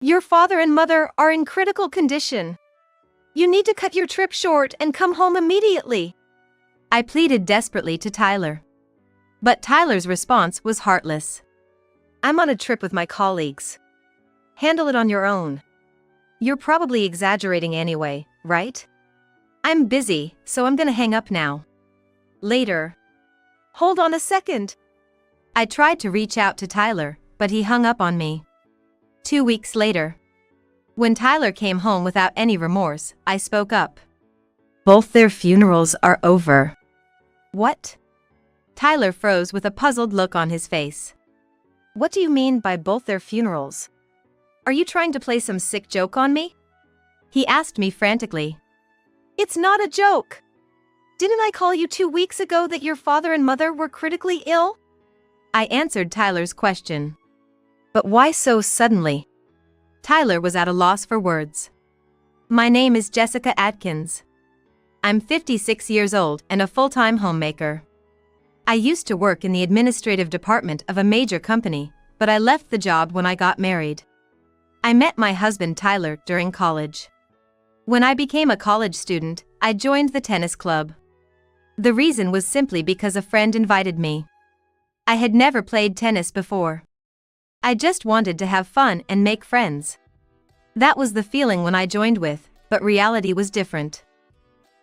Your father and mother are in critical condition. You need to cut your trip short and come home immediately. I pleaded desperately to Tyler. But Tyler's response was heartless. I'm on a trip with my colleagues. Handle it on your own. You're probably exaggerating anyway, right? I'm busy, so I'm gonna hang up now. Later. Hold on a second. I tried to reach out to Tyler, but he hung up on me. 2 weeks later. When Tyler came home without any remorse, I spoke up. Both their funerals are over. What? Tyler froze with a puzzled look on his face. What do you mean by both their funerals? Are you trying to play some sick joke on me? He asked me frantically. It's not a joke. Didn't I call you 2 weeks ago that your father and mother were critically ill? I answered Tyler's question. But why so suddenly? Tyler was at a loss for words. My name is Jessica Atkins. I'm 56 years old and a full-time homemaker. I used to work in the administrative department of a major company, but I left the job when I got married. I met my husband Tyler during college. When I became a college student, I joined the tennis club. The reason was simply because a friend invited me. I had never played tennis before. I just wanted to have fun and make friends. That was the feeling when I joined with, but reality was different.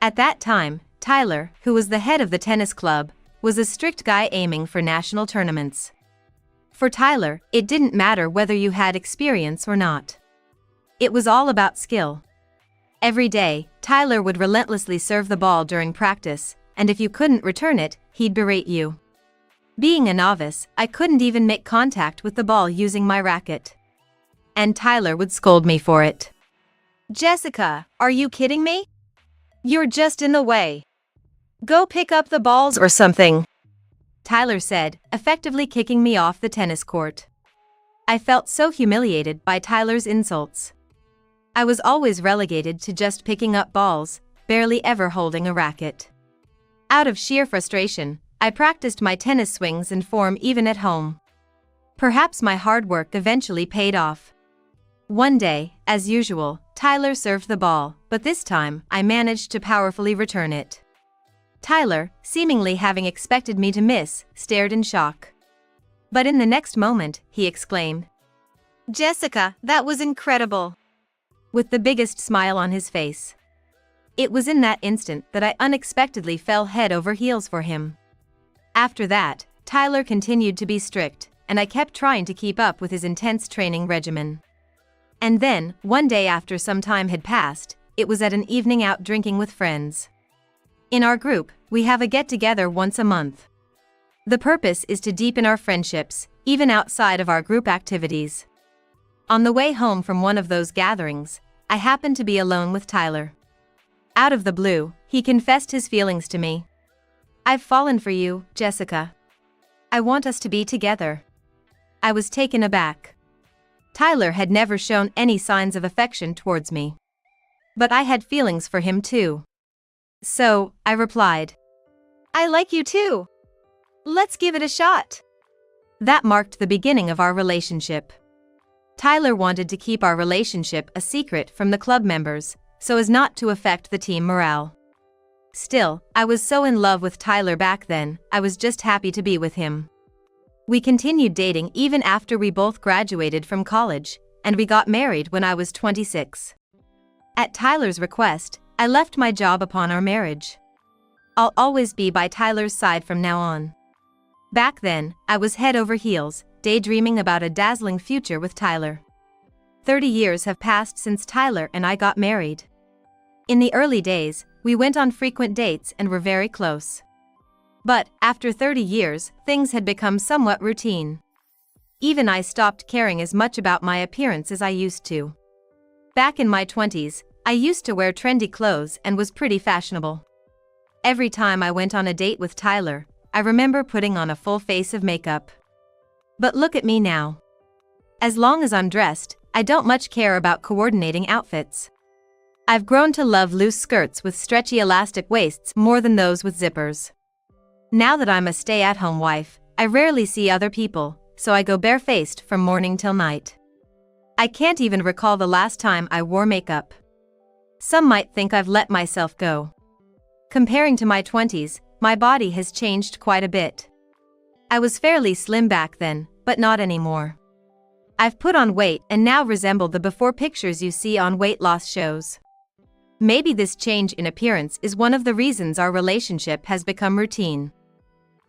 At that time, Tyler, who was the head of the tennis club, was a strict guy aiming for national tournaments. For Tyler, it didn't matter whether you had experience or not. It was all about skill. Every day, Tyler would relentlessly serve the ball during practice, and if you couldn't return it, he'd berate you. Being a novice, I couldn't even make contact with the ball using my racket. And Tyler would scold me for it. Jessica, are you kidding me? You're just in the way. Go pick up the balls or something, Tyler said, effectively kicking me off the tennis court. I felt so humiliated by Tyler's insults. I was always relegated to just picking up balls, barely ever holding a racket. Out of sheer frustration, I practiced my tennis swings and form even at home. Perhaps my hard work eventually paid off. One day, as usual, Tyler served the ball, but this time, I managed to powerfully return it. Tyler, seemingly having expected me to miss, stared in shock. But in the next moment, he exclaimed, Jessica, that was incredible! With the biggest smile on his face. It was in that instant that I unexpectedly fell head over heels for him. After that, Tyler continued to be strict, and I kept trying to keep up with his intense training regimen. And then, one day after some time had passed, it was at an evening out drinking with friends. In our group, we have a get-together once a month. The purpose is to deepen our friendships, even outside of our group activities. On the way home from one of those gatherings, I happened to be alone with Tyler. Out of the blue, he confessed his feelings to me. I've fallen for you, Jessica. I want us to be together. I was taken aback. Tyler had never shown any signs of affection towards me. But I had feelings for him too. So, I replied, I like you too. Let's give it a shot. That marked the beginning of our relationship. Tyler wanted to keep our relationship a secret from the club members, so as not to affect the team morale. Still, I was so in love with Tyler back then, I was just happy to be with him. We continued dating even after we both graduated from college, and we got married when I was 26. At Tyler's request, I left my job upon our marriage. I'll always be by Tyler's side from now on. Back then, I was head over heels, daydreaming about a dazzling future with Tyler. 30 years have passed since Tyler and I got married. In the early days, we went on frequent dates and were very close. But, after 30 years, things had become somewhat routine. Even I stopped caring as much about my appearance as I used to. Back in my 20s, I used to wear trendy clothes and was pretty fashionable. Every time I went on a date with Tyler, I remember putting on a full face of makeup. But look at me now. As long as I'm dressed, I don't much care about coordinating outfits. I've grown to love loose skirts with stretchy elastic waists more than those with zippers. Now that I'm a stay-at-home wife, I rarely see other people, so I go barefaced from morning till night. I can't even recall the last time I wore makeup. Some might think I've let myself go. Comparing to my 20s, my body has changed quite a bit. I was fairly slim back then, but not anymore. I've put on weight and now resemble the before pictures you see on weight loss shows. Maybe this change in appearance is one of the reasons our relationship has become routine.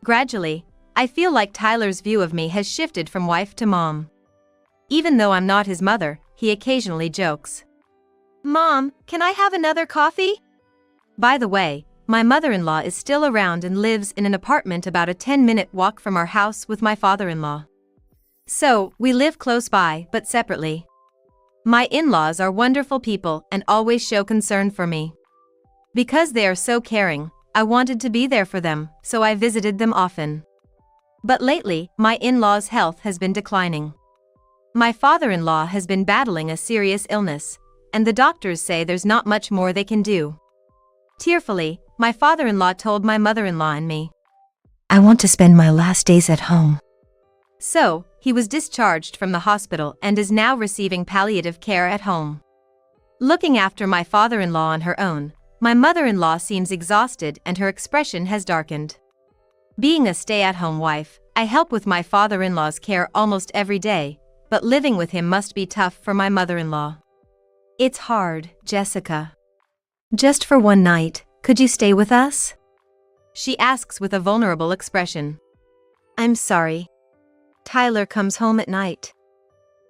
Gradually, I feel like Tyler's view of me has shifted from wife to mom. Even though I'm not his mother, he occasionally jokes. "Mom, can I have another coffee?" By the way, my mother-in-law is still around and lives in an apartment about a 10-minute walk from our house with my father-in-law. So, we live close by, but separately. My in-laws are wonderful people and always show concern for me. Because they are so caring, I wanted to be there for them, so I visited them often. But lately, my in-laws' health has been declining. My father-in-law has been battling a serious illness, and the doctors say there's not much more they can do. Tearfully, my father-in-law told my mother-in-law and me, "I want to spend my last days at home." So, he was discharged from the hospital and is now receiving palliative care at home. Looking after my father-in-law on her own, my mother-in-law seems exhausted and her expression has darkened. Being a stay-at-home wife, I help with my father-in-law's care almost every day, but living with him must be tough for my mother-in-law. "It's hard, Jessica. Just for one night, could you stay with us?" she asks with a vulnerable expression. "I'm sorry. Tyler comes home at night."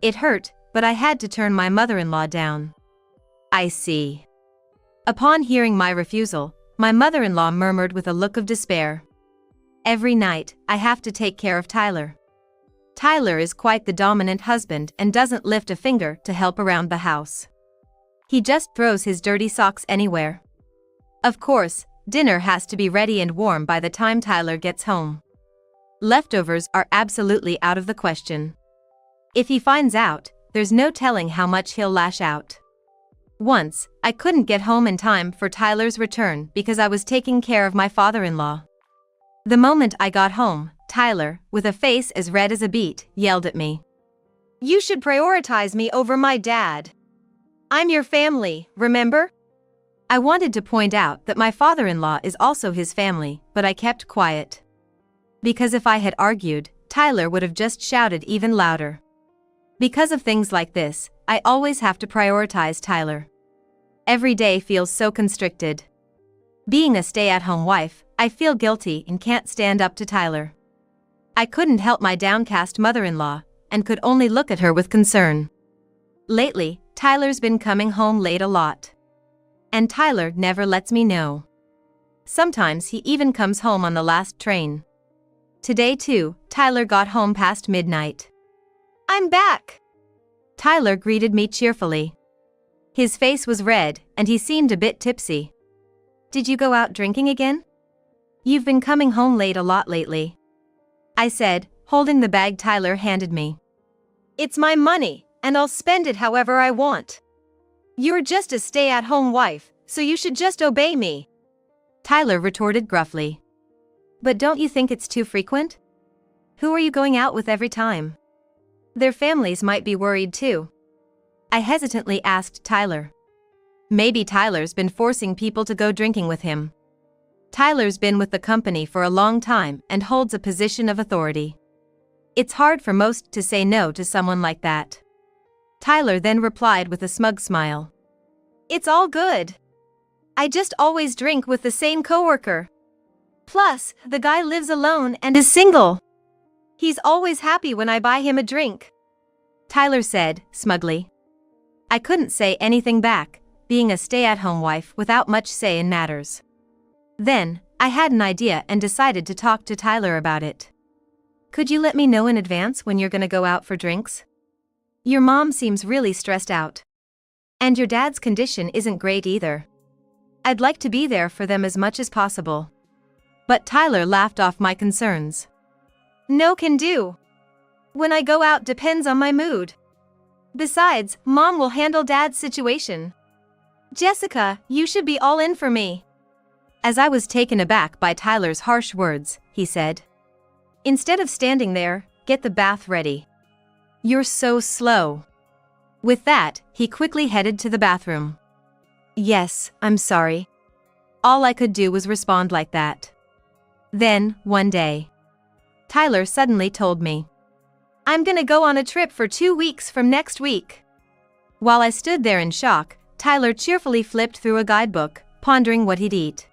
It hurt, but I had to turn my mother-in-law down. "I see." Upon hearing my refusal, my mother-in-law murmured with a look of despair. "Every night, I have to take care of Tyler. Tyler is quite the dominant husband and doesn't lift a finger to help around the house. He just throws his dirty socks anywhere. Of course, dinner has to be ready and warm by the time Tyler gets home. Leftovers are absolutely out of the question. If he finds out, there's no telling how much he'll lash out. Once, I couldn't get home in time for Tyler's return because I was taking care of my father-in-law. The moment I got home, Tyler, with a face as red as a beet, yelled at me. "You should prioritize me over my dad. I'm your family, remember?" I wanted to point out that my father-in-law is also his family, but I kept quiet. Because if I had argued, Tyler would have just shouted even louder. Because of things like this, I always have to prioritize Tyler. Every day feels so constricted. Being a stay-at-home wife, I feel guilty and can't stand up to Tyler. I couldn't help my downcast mother-in-law, and could only look at her with concern. Lately, Tyler's been coming home late a lot. And Tyler never lets me know. Sometimes he even comes home on the last train. Today too, Tyler got home past midnight. "I'm back!" Tyler greeted me cheerfully. His face was red, and he seemed a bit tipsy. "Did you go out drinking again? You've been coming home late a lot lately," I said, holding the bag Tyler handed me. "It's my money, and I'll spend it however I want. You're just a stay-at-home wife, so you should just obey me," Tyler retorted gruffly. "But don't you think it's too frequent? Who are you going out with every time? Their families might be worried too," I hesitantly asked Tyler. Maybe Tyler's been forcing people to go drinking with him. Tyler's been with the company for a long time and holds a position of authority. It's hard for most to say no to someone like that. Tyler then replied with a smug smile. "It's all good. I just always drink with the same coworker. Plus, the guy lives alone and is single. He's always happy when I buy him a drink," Tyler said, smugly. I couldn't say anything back, being a stay-at-home wife without much say in matters. Then, I had an idea and decided to talk to Tyler about it. "Could you let me know in advance when you're gonna go out for drinks? Your mom seems really stressed out. And your dad's condition isn't great either. I'd like to be there for them as much as possible." But Tyler laughed off my concerns. "No can do. When I go out depends on my mood. Besides, Mom will handle Dad's situation. Jessica, you should be all in for me." As I was taken aback by Tyler's harsh words, he said, "Instead of standing there, get the bath ready. You're so slow." With that, he quickly headed to the bathroom. Yes, I'm sorry. All I could do was respond like that. Then, one day, Tyler suddenly told me, I'm gonna go on a trip for 2 weeks from next week. While I stood there in shock, Tyler cheerfully flipped through a guidebook, pondering what he'd eat.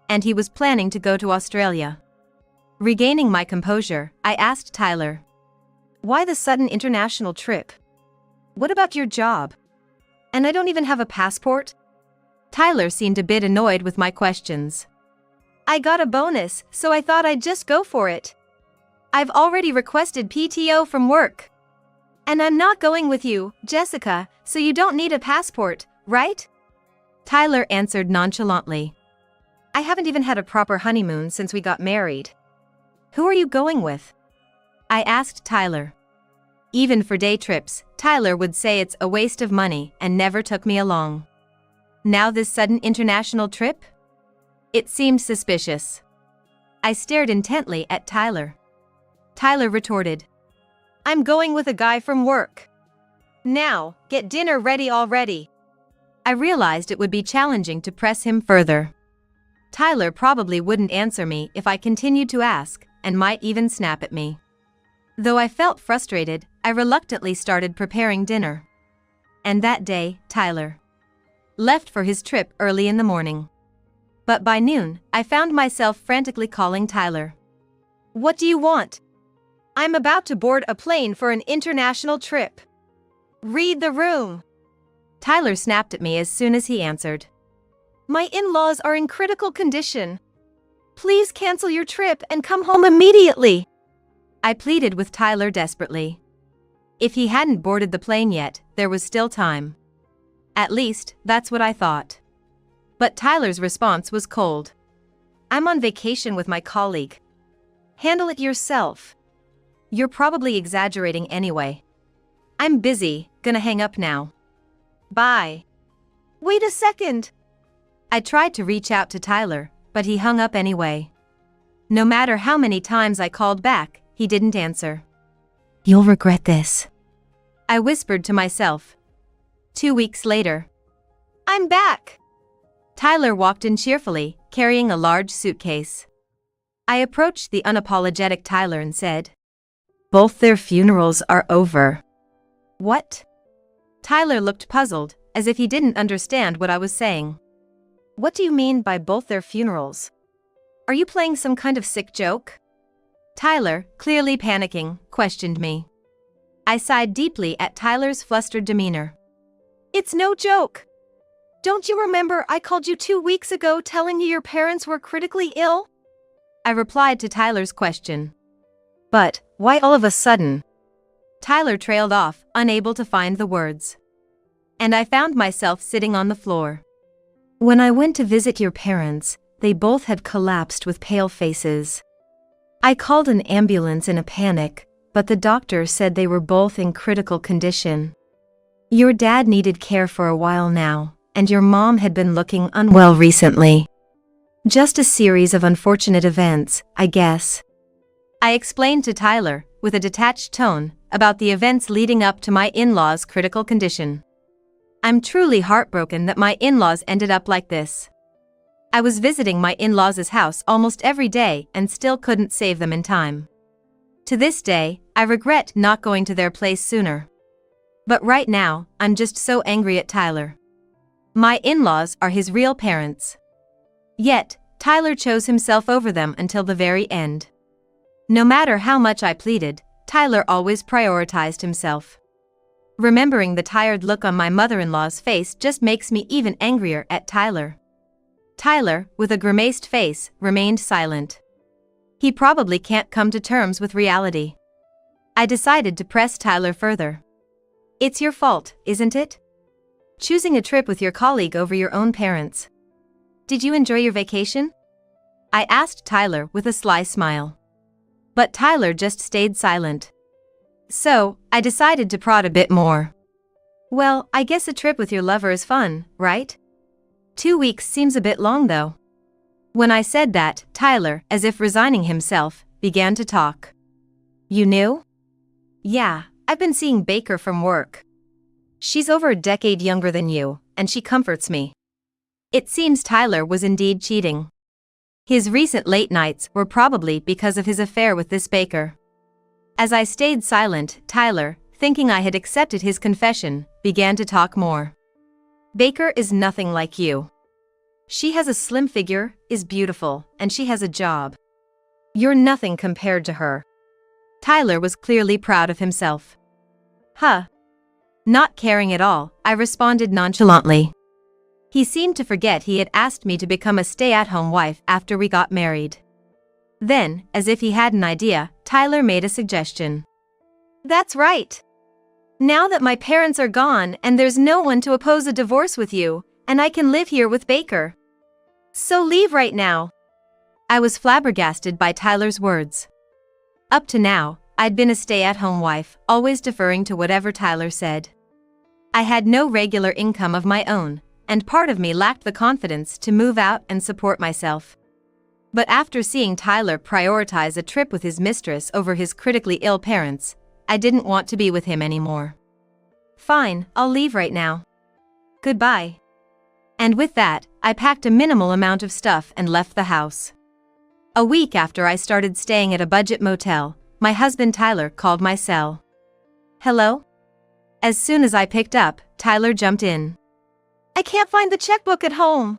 And he was planning to go to Australia. Regaining my composure, I asked Tyler, why the sudden international trip? What about your job? And I don't even have a passport? Tyler seemed a bit annoyed with my questions. I got a bonus, so I thought I'd just go for it. I've already requested PTO from work. And I'm not going with you, Jessica, so you don't need a passport, right? Tyler answered nonchalantly. I haven't even had a proper honeymoon since we got married. Who are you going with? I asked Tyler. Even for day trips, Tyler would say it's a waste of money and never took me along. Now this sudden international trip? It seemed suspicious. I stared intently at Tyler. Tyler retorted, I'm going with a guy from work. Now, get dinner ready already. I realized it would be challenging to press him further. Tyler probably wouldn't answer me if I continued to ask, and might even snap at me. Though I felt frustrated, I reluctantly started preparing dinner. And that day, Tyler left for his trip early in the morning. But by noon, I found myself frantically calling Tyler. What do you want? I'm about to board a plane for an international trip. Read the room. Tyler snapped at me as soon as he answered. My in-laws are in critical condition. Please cancel your trip and come home immediately. I pleaded with Tyler desperately. If he hadn't boarded the plane yet, there was still time. At least, that's what I thought. But Tyler's response was cold. I'm on vacation with my colleague. Handle it yourself. You're probably exaggerating anyway. I'm busy, gonna hang up now. Bye. Wait a second. I tried to reach out to Tyler, but he hung up anyway. No matter how many times I called back, he didn't answer. You'll regret this, I whispered to myself. 2 weeks later. I'm back. Tyler walked in cheerfully, carrying a large suitcase. I approached the unapologetic Tyler and said, both their funerals are over. What? Tyler looked puzzled, as if he didn't understand what I was saying. What do you mean by both their funerals? Are you playing some kind of sick joke? Tyler, clearly panicking, questioned me. I sighed deeply at Tyler's flustered demeanor. It's no joke. Don't you remember I called you 2 weeks ago telling you your parents were critically ill? I replied to Tyler's question. But, why all of a sudden? Tyler trailed off, unable to find the words. And I found myself sitting on the floor. When I went to visit your parents, they both had collapsed with pale faces. I called an ambulance in a panic, but the doctor said they were both in critical condition. Your dad needed care for a while now, and your mom had been looking unwell recently. Just a series of unfortunate events, I guess. I explained to Tyler, with a detached tone, about the events leading up to my in-laws' critical condition. I'm truly heartbroken that my in-laws ended up like this. I was visiting my in-laws' house almost every day and still couldn't save them in time. To this day, I regret not going to their place sooner. But right now, I'm just so angry at Tyler. My in-laws are his real parents. Yet, Tyler chose himself over them until the very end. No matter how much I pleaded, Tyler always prioritized himself. Remembering the tired look on my mother-in-law's face just makes me even angrier at Tyler. Tyler, with a grimaced face, remained silent. He probably can't come to terms with reality. I decided to press Tyler further. It's your fault, isn't it? Choosing a trip with your colleague over your own parents. Did you enjoy your vacation? I asked Tyler with a sly smile. But Tyler just stayed silent. So, I decided to prod a bit more. Well, I guess a trip with your lover is fun, right? 2 weeks seems a bit long though. When I said that, Tyler, as if resigning himself, began to talk. You knew? Yeah, I've been seeing Baker from work. She's over a decade younger than you, and she comforts me. It seems Tyler was indeed cheating. His recent late nights were probably because of his affair with this baker. As I stayed silent, Tyler, thinking I had accepted his confession, began to talk more. Baker is nothing like you. She has a slim figure, is beautiful, and she has a job. You're nothing compared to her. Tyler was clearly proud of himself. Huh. Not caring at all, I responded nonchalantly. He seemed to forget he had asked me to become a stay-at-home wife after we got married. Then, as if he had an idea, Tyler made a suggestion. That's right. Now that my parents are gone and there's no one to oppose a divorce with you, and I can live here with Baker. So leave right now. I was flabbergasted by Tyler's words. Up to now, I'd been a stay-at-home wife, always deferring to whatever Tyler said. I had no regular income of my own, and part of me lacked the confidence to move out and support myself. But after seeing Tyler prioritize a trip with his mistress over his critically ill parents, I didn't want to be with him anymore. Fine, I'll leave right now. Goodbye. And with that, I packed a minimal amount of stuff and left the house. A week after I started staying at a budget motel, my husband Tyler called my cell. Hello? As soon as I picked up, Tyler jumped in. I can't find the checkbook at home.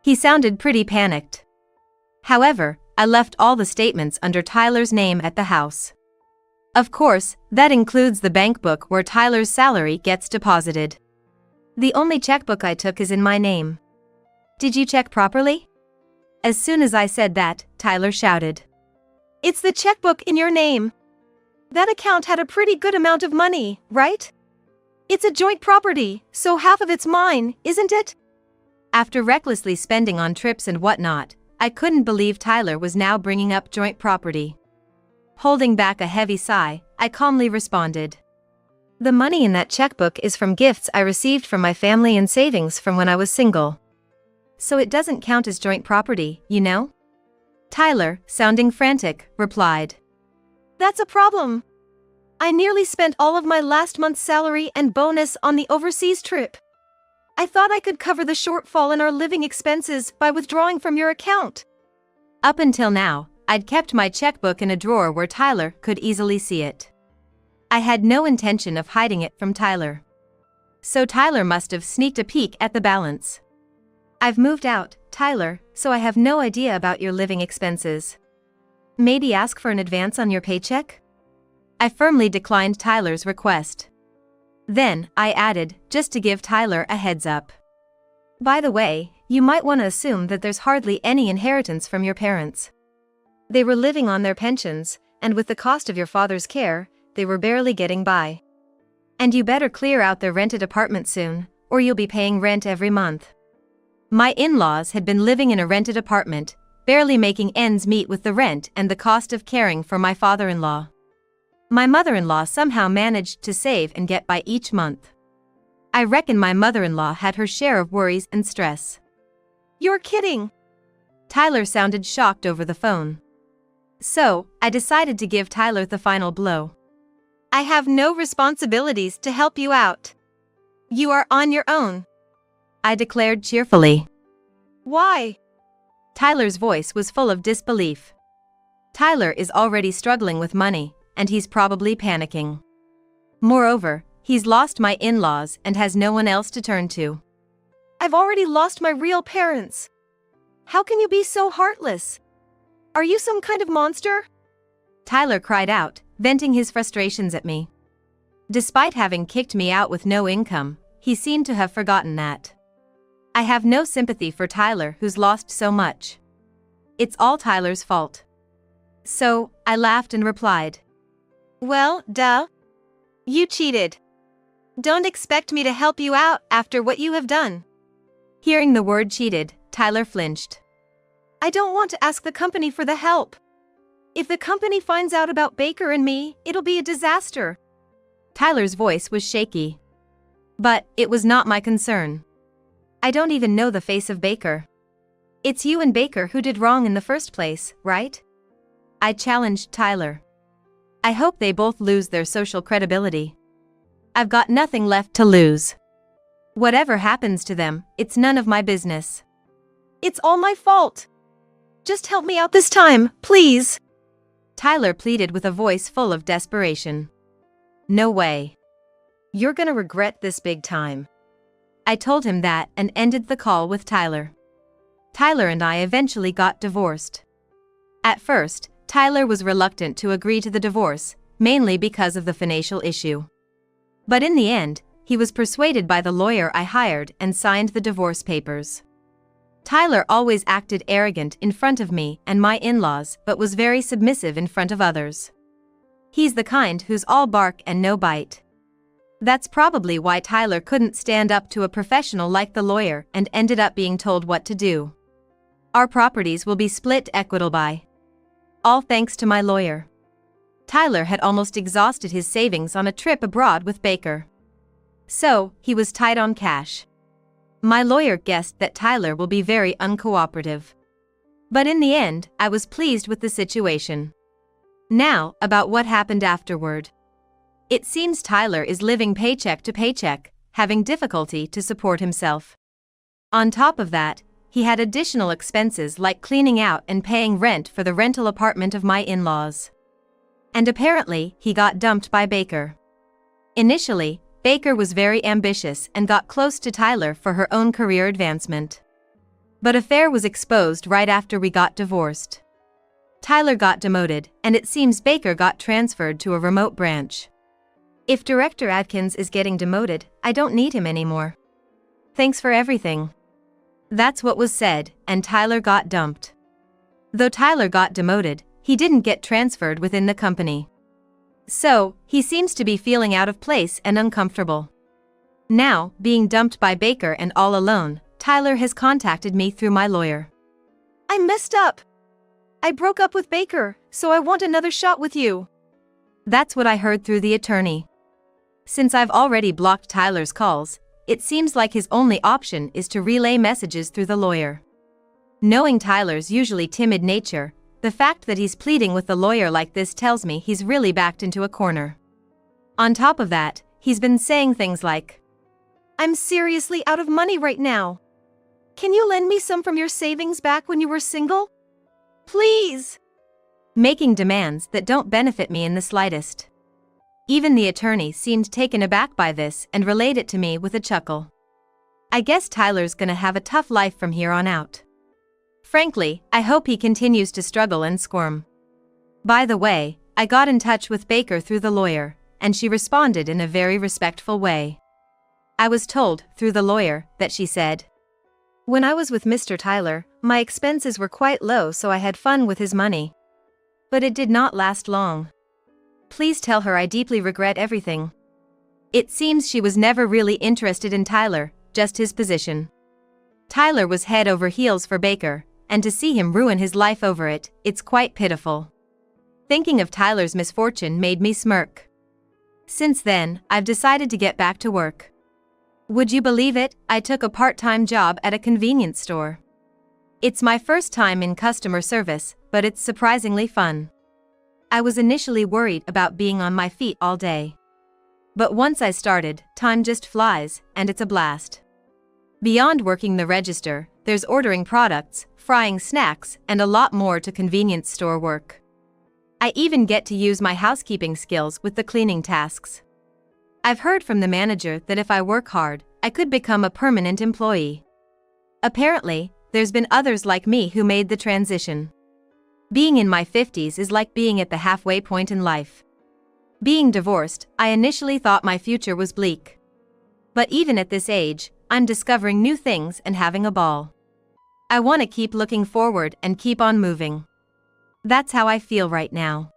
He sounded pretty panicked. However, I left all the statements under Tyler's name at the house. Of course, that includes the bank book where Tyler's salary gets deposited. The only checkbook I took is in my name. Did you check properly? As soon as I said that, Tyler shouted. It's the checkbook in your name. That account had a pretty good amount of money, right? It's a joint property, so half of it's mine, isn't it? After recklessly spending on trips and whatnot, I couldn't believe Tyler was now bringing up joint property. Holding back a heavy sigh, I calmly responded. The money in that checkbook is from gifts I received from my family and savings from when I was single. So it doesn't count as joint property, you know? Tyler, sounding frantic, replied. That's a problem. I nearly spent all of my last month's salary and bonus on the overseas trip. I thought I could cover the shortfall in our living expenses by withdrawing from your account. Up until now, I'd kept my checkbook in a drawer where Tyler could easily see it. I had no intention of hiding it from Tyler. So Tyler must have sneaked a peek at the balance. I've moved out, Tyler, so I have no idea about your living expenses. Maybe ask for an advance on your paycheck? I firmly declined Tyler's request. Then, I added, just to give Tyler a heads up. By the way, you might want to assume that there's hardly any inheritance from your parents. They were living on their pensions, and with the cost of your father's care, they were barely getting by. And you better clear out their rented apartment soon, or you'll be paying rent every month. My in-laws had been living in a rented apartment, barely making ends meet with the rent and the cost of caring for my father-in-law. My mother-in-law somehow managed to save and get by each month. I reckon my mother-in-law had her share of worries and stress. You're kidding! Tyler sounded shocked over the phone. So, I decided to give Tyler the final blow. I have no responsibilities to help you out. You are on your own, I declared cheerfully. Why? Tyler's voice was full of disbelief. Tyler is already struggling with money, and he's probably panicking. Moreover, he's lost my in-laws and has no one else to turn to. I've already lost my real parents. How can you be so heartless? Are you some kind of monster? Tyler cried out, venting his frustrations at me. Despite having kicked me out with no income, he seemed to have forgotten that. I have no sympathy for Tyler, who's lost so much. It's all Tyler's fault. So, I laughed and replied. Well, duh. You cheated. Don't expect me to help you out after what you have done. Hearing the word cheated, Tyler flinched. I don't want to ask the company for the help. If the company finds out about Baker and me, it'll be a disaster. Tyler's voice was shaky. But it was not my concern. I don't even know the face of Baker. It's you and Baker who did wrong in the first place, right? I challenged Tyler. I hope they both lose their social credibility. I've got nothing left to lose. Whatever happens to them, it's none of my business. It's all my fault. Just help me out this time, please. Tyler pleaded with a voice full of desperation. No way. You're gonna regret this big time. I told him that and ended the call with Tyler. Tyler and I eventually got divorced. At first, Tyler was reluctant to agree to the divorce, mainly because of the financial issue. But in the end, he was persuaded by the lawyer I hired and signed the divorce papers. Tyler always acted arrogant in front of me and my in-laws but was very submissive in front of others. He's the kind who's all bark and no bite. That's probably why Tyler couldn't stand up to a professional like the lawyer and ended up being told what to do. Our properties will be split equitably. All thanks to my lawyer. Tyler had almost exhausted his savings on a trip abroad with Baker. So, he was tight on cash. My lawyer guessed that Tyler will be very uncooperative. But in the end, I was pleased with the situation. Now, about what happened afterward. It seems Tyler is living paycheck to paycheck, having difficulty to support himself. On top of that, he had additional expenses like cleaning out and paying rent for the rental apartment of my in-laws. And apparently, he got dumped by Baker. Initially, Baker was very ambitious and got close to Tyler for her own career advancement. But affair was exposed right after we got divorced. Tyler got demoted, and it seems Baker got transferred to a remote branch. If Director Adkins is getting demoted, I don't need him anymore. Thanks for everything. That's what was said, and Tyler got dumped. Though Tyler got demoted, he didn't get transferred within the company. So, he seems to be feeling out of place and uncomfortable. Now, being dumped by Baker and all alone, Tyler has contacted me through my lawyer. I messed up. I broke up with Baker, so I want another shot with you. That's what I heard through the attorney. Since I've already blocked Tyler's calls, it seems like his only option is to relay messages through the lawyer. Knowing Tyler's usually timid nature, the fact that he's pleading with the lawyer like this tells me he's really backed into a corner. On top of that, he's been saying things like, I'm seriously out of money right now. Can you lend me some from your savings back when you were single? Please! Making demands that don't benefit me in the slightest. Even the attorney seemed taken aback by this and relayed it to me with a chuckle. I guess Tyler's gonna have a tough life from here on out. Frankly, I hope he continues to struggle and squirm. By the way, I got in touch with Baker through the lawyer, and she responded in a very respectful way. I was told, through the lawyer, that she said, when I was with Mr. Tyler, my expenses were quite low, so I had fun with his money. But it did not last long. Please tell her I deeply regret everything. It seems she was never really interested in Tyler, just his position. Tyler was head over heels for Baker, and to see him ruin his life over it, it's quite pitiful. Thinking of Tyler's misfortune made me smirk. Since then, I've decided to get back to work. Would you believe it, I took a part-time job at a convenience store. It's my first time in customer service, but it's surprisingly fun. I was initially worried about being on my feet all day. But once I started, time just flies, and it's a blast. Beyond working the register, there's ordering products, frying snacks, and a lot more to convenience store work. I even get to use my housekeeping skills with the cleaning tasks. I've heard from the manager that if I work hard, I could become a permanent employee. Apparently, there's been others like me who made the transition. Being in my 50s is like being at the halfway point in life. Being divorced, I initially thought my future was bleak. But even at this age, I'm discovering new things and having a ball. I want to keep looking forward and keep on moving. That's how I feel right now.